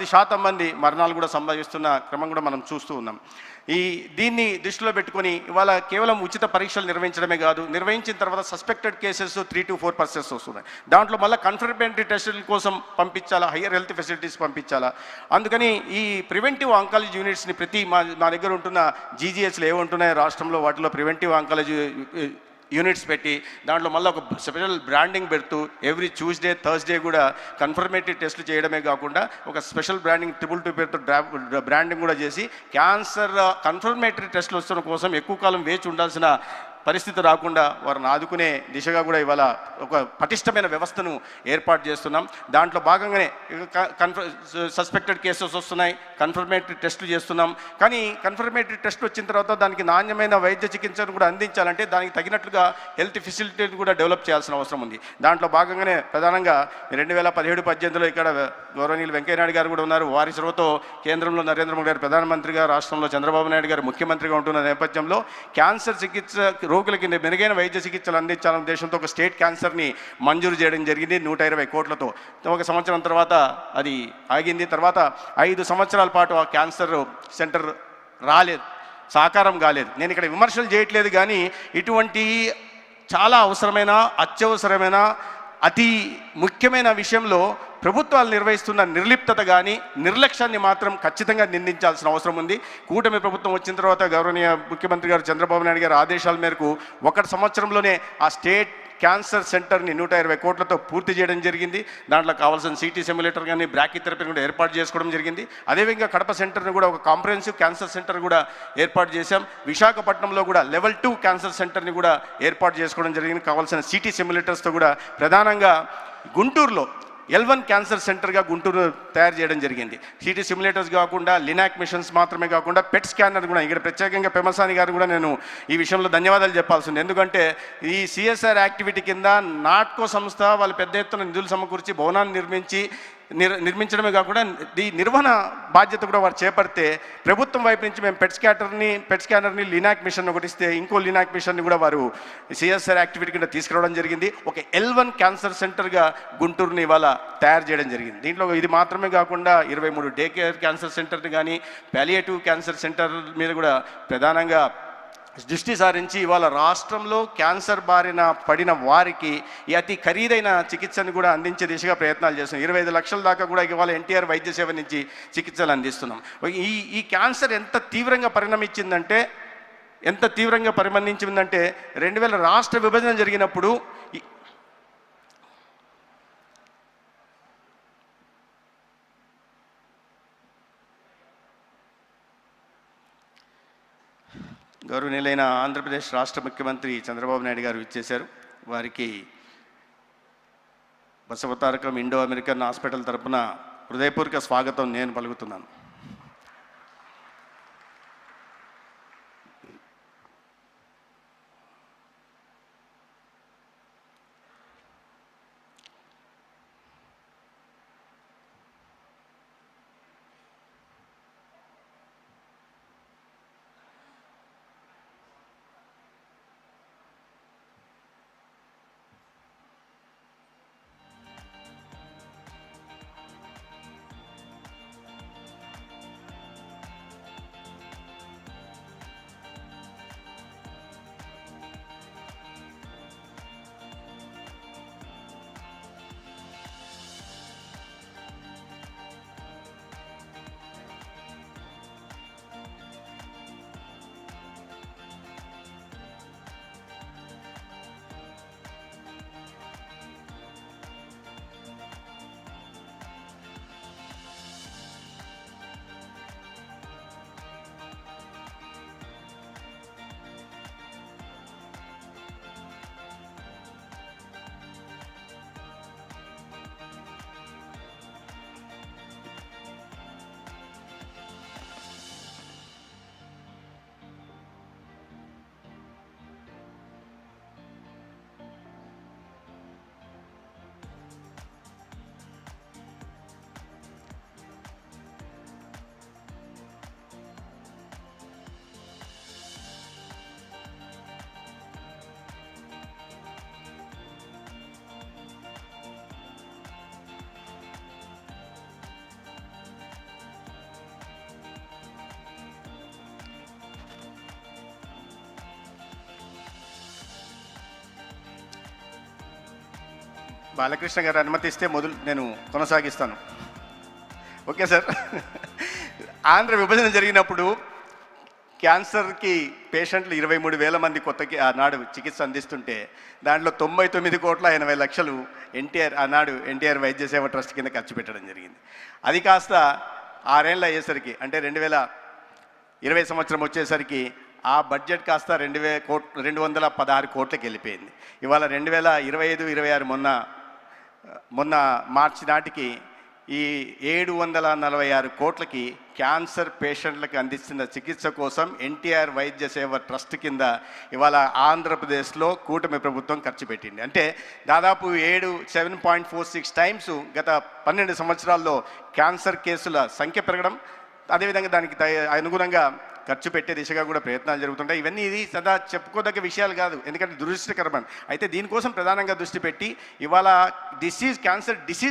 10% మంది మరణాలు కూడా సంభవిస్తున్న క్రమం కూడా మనం చూస్తూ ఉన్నాం. దీన్ని దృష్టిలో పెట్టుకొని ఇవాళ కేవలం ఉచిత పరీక్షలు నిర్వహించడమే కాదు, నిర్వహించిన తర్వాత సస్పెక్టెడ్ కేసెస్ 3 to 4% వస్తున్నాయి. దాంట్లో మళ్ళీ కన్ఫర్మేటరీ టెస్టుల కోసం పంపించాలా, హయ్యర్ హెల్త్ ఫెసిలిటీస్ పంపించాలా. అందుకని ఈ ప్రివెంటివ్ ఆంకాలజీ యూనిట్స్ని ప్రతి మా దగ్గర ఉంటున్న జీజీహెచ్లు ఏముంటున్నాయో రాష్ట్రంలో వాటిలో ప్రివెంటివ్ ఆంకాలజీ యూనిట్స్ పెట్టి దాంట్లో మళ్ళీ ఒక స్పెషల్ బ్రాండింగ్ పెడుతూ ఎవ్రీ ట్యూస్డే థర్స్డే కూడా కన్ఫర్మేటరీ టెస్టులు చేయడమే కాకుండా ఒక స్పెషల్ బ్రాండింగ్ 222 పేరుతో బ్రాండింగ్ కూడా చేసి క్యాన్సర్ కన్ఫర్మేటరీ టెస్టులు వస్తున్న కోసం ఎక్కువ కాలం వేచి ఉండాల్సిన పరిస్థితి రాకుండా వారిని ఆదుకునే దిశగా కూడా ఇవాళ ఒక పటిష్టమైన వ్యవస్థను ఏర్పాటు చేస్తున్నాం. దాంట్లో భాగంగానే సస్పెక్టెడ్ కేసెస్ వస్తున్నాయి, కన్ఫర్మేటరీ టెస్టులు చేస్తున్నాం. కానీ కన్ఫర్మేటరీ టెస్ట్ వచ్చిన తర్వాత దానికి నాణ్యమైన వైద్య చికిత్సను కూడా అందించాలంటే దానికి తగినట్లుగా హెల్త్ ఫెసిలిటీని కూడా డెవలప్ చేయాల్సిన అవసరం ఉంది. దాంట్లో భాగంగానే ప్రధానంగా 2017-18లో ఇక్కడ గౌరవనీయులు వెంకయ్యనాయుడు గారు కూడా ఉన్నారు. వారి చొరవతో కేంద్రంలో నరేంద్ర మోడీ గారు ప్రధానమంత్రిగా, రాష్ట్రంలో చంద్రబాబు నాయుడు గారు ముఖ్యమంత్రిగా ఉంటున్న నేపథ్యంలో క్యాన్సర్ చికిత్స రోగులకి మెరుగైన వైద్య చికిత్సలు అందించాలనే ఉద్దేశంతో ఒక స్టేట్ క్యాన్సర్ని మంజూరు చేయడం జరిగింది 120 కోట్లతో. ఒక సంవత్సరం తర్వాత అది ఆగింది. తర్వాత 5 సంవత్సరాల పాటు ఆ క్యాన్సర్ సెంటర్ రాలేదు, సాకారం కాలేదు. నేను ఇక్కడ విమర్శలు చేయట్లేదు, కానీ ఇటువంటి చాలా అవసరమైన, అత్యవసరమైన, అతి ముఖ్యమైన విషయంలో ప్రభుత్వాలు నిర్వహిస్తున్న నిర్లిప్తత కానీ నిర్లక్ష్యాన్ని మాత్రం ఖచ్చితంగా నిందించాల్సిన అవసరం ఉంది. కూటమి ప్రభుత్వం వచ్చిన తర్వాత గౌరవనీయ ముఖ్యమంత్రి గారు చంద్రబాబు నాయుడు గారి ఆదేశాల మేరకు 1 సంవత్సరంలోనే ఆ స్టేట్ క్యాన్సర్ సెంటర్ని 120 కోట్లతో పూర్తి చేయడం జరిగింది. దాంట్లో కావాల్సిన సిటీ సిమ్యులేటర్ కానీ బ్రాకీథెరపీని కూడా ఏర్పాటు చేసుకోవడం జరిగింది. అదేవిధంగా కడప సెంటర్ని కూడా ఒక కాంప్రహెన్సివ్ క్యాన్సర్ సెంటర్ కూడా ఏర్పాటు చేశాం. విశాఖపట్నంలో కూడా లెవెల్ 2 క్యాన్సర్ సెంటర్ని కూడా ఏర్పాటు చేసుకోవడం జరిగింది. కావాల్సిన సిటీ సిమ్యులేటర్స్తో కూడా ప్రధానంగా గుంటూరులో L1 క్యాన్సర్ సెంటర్గా గుంటూరు తయారు చేయడం జరిగింది. సిటీ సిమ్యులేటర్స్ కాకుండా లినాక్ మిషన్స్ మాత్రమే కాకుండా పెట్ స్కానర్ కూడా ఇక్కడ ప్రత్యేకంగా పెమసాని గారు కూడా నేను ఈ విషయంలో ధన్యవాదాలు చెప్పాల్సింది. ఎందుకంటే ఈ CSR యాక్టివిటీ కింద నాట్కో సంస్థ వాళ్ళు పెద్ద ఎత్తున నిధులు సమకూర్చి భవనాన్ని నిర్మించడమే కాకుండా ఈ నిర్వహణ బాధ్యత కూడా వారు చేపడితే ప్రభుత్వం వైపు నుంచి మేము పెట్ స్కానర్ని లినాక్ మిషన్ ఒకటి ఇస్తే ఇంకో లినాక్ మిషన్ని కూడా వారు CSR యాక్టివిటీ కింద తీసుకురావడం జరిగింది. ఒక L1 క్యాన్సర్ సెంటర్గా గుంటూరుని ఇవాళ తయారు చేయడం జరిగింది. దీంట్లో ఇది మాత్రమే కాకుండా 23 డే కేర్ క్యాన్సర్ సెంటర్ని కానీ పాలియేటివ్ క్యాన్సర్ సెంటర్ మీద కూడా ప్రధానంగా దృష్టి సారించి ఇవాళ రాష్ట్రంలో క్యాన్సర్ బారిన పడిన వారికి ఈ అతి ఖరీదైన చికిత్సను కూడా అందించే దిశగా ప్రయత్నాలు చేస్తున్నాం. 25 లక్షల దాకా కూడా ఇవాళ NTR వైద్య సేవ నుంచి చికిత్సలు అందిస్తున్నాం. ఈ క్యాన్సర్ ఎంత తీవ్రంగా పరిణమించిందంటే 2000 రాష్ట్ర విభజన జరిగినప్పుడు గౌరవనీయులైన ఆంధ్రప్రదేశ్ రాష్ట్ర ముఖ్యమంత్రి చంద్రబాబు నాయుడు గారు ఇచ్చేశారు. వారికి బసవతారకం ఇండో అమెరికన్ హాస్పిటల్ తరపున హృదయపూర్వక స్వాగతం నేను పలుకుతున్నాను. బాలకృష్ణ గారు అనుమతిస్తే నేను కొనసాగిస్తాను. Okay sir. ఆంధ్ర విభజన జరిగినప్పుడు క్యాన్సర్కి పేషెంట్లు 23,000 మంది కొత్తకి ఆనాడు చికిత్స అందిస్తుంటే దాంట్లో 99,80,00,000 ఆనాడు ఎన్టీఆర్ వైద్య సేవ ట్రస్ట్ కింద ఖర్చు పెట్టడం జరిగింది. అది కాస్త 6 ఏళ్ళు అయ్యేసరికి, అంటే 2020 సంవత్సరం వచ్చేసరికి ఆ బడ్జెట్ కాస్త 216 కోట్లకి వెళ్ళిపోయింది. ఇవాళ 2025-26 మొన్న మార్చి నాటికి ఈ 746 కోట్లకి క్యాన్సర్ పేషెంట్లకు అందిస్తున్న చికిత్స కోసం ఎన్టీఆర్ వైద్య సేవ ట్రస్ట్ కింద ఇవాళ ఆంధ్రప్రదేశ్లో కూటమి ప్రభుత్వం ఖర్చు పెట్టింది. అంటే దాదాపు 7.46 టైమ్స్ గత 12 సంవత్సరాల్లో క్యాన్సర్ కేసుల సంఖ్య పెరగడం, అదేవిధంగా దానికి అనుగుణంగా ఖర్చు పెట్టే దిశగా కూడా ప్రయత్నాలు జరుగుతుంటాయి. ఇవన్నీ ఇది సదా చెప్పుకోదగ్గ విషయాలు కాదు, ఎందుకంటే దురదృష్టకరమైన. అయితే దీనికోసం ప్రధానంగా దృష్టి పెట్టి ఇవాళ క్యాన్సర్ డిసీజ్